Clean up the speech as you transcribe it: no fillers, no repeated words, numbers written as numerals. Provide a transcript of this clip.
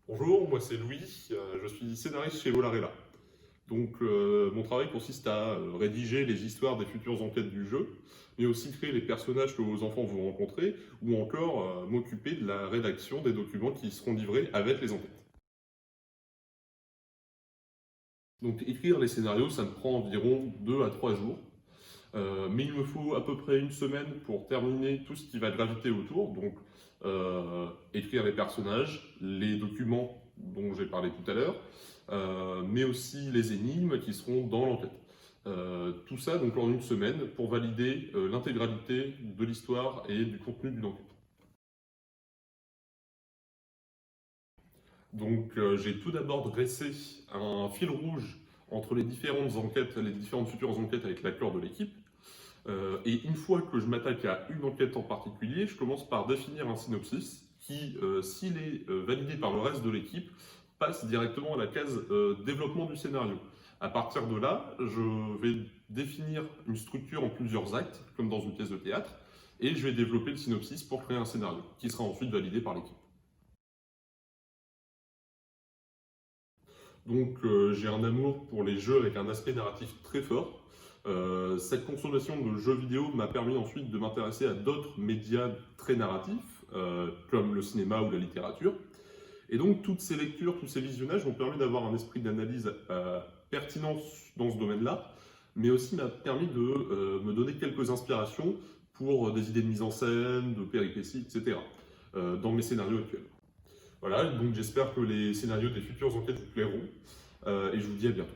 Bonjour, moi c'est Louis, je suis scénariste chez Volarella. Donc mon travail consiste à rédiger les histoires des futures enquêtes du jeu, mais aussi créer les personnages que vos enfants vont rencontrer, ou encore m'occuper de la rédaction des documents qui seront livrés avec les enquêtes. Donc écrire les scénarios, ça me prend environ 2 à 3 jours, mais il me faut à peu près une semaine pour terminer tout ce qui va graviter autour, donc écrire les personnages, les documents dont j'ai parlé tout à l'heure, mais aussi les énigmes qui seront dans l'enquête. Tout ça donc en une semaine pour valider l'intégralité de l'histoire et du contenu d'une enquête. Donc j'ai tout d'abord dressé un fil rouge entre les différentes enquêtes, les différentes futures enquêtes avec l'accord de l'équipe. Et une fois que je m'attaque à une enquête en particulier, je commence par définir un synopsis qui, s'il est validé par le reste de l'équipe, passe directement à la case développement du scénario. À partir de là, je vais définir une structure en plusieurs actes, comme dans une pièce de théâtre, et je vais développer le synopsis pour créer un scénario, qui sera ensuite validé par l'équipe. Donc j'ai un amour pour les jeux avec un aspect narratif très fort. Cette consommation de jeux vidéo m'a permis ensuite de m'intéresser à d'autres médias très narratifs, comme le cinéma ou la littérature. Et donc toutes ces lectures, tous ces visionnages m'ont permis d'avoir un esprit d'analyse pertinent dans ce domaine-là, mais aussi m'a permis de me donner quelques inspirations pour des idées de mise en scène, de péripéties, etc. dans mes scénarios actuels. Voilà, donc j'espère que les scénarios des futures enquêtes vous plairont et je vous dis à bientôt.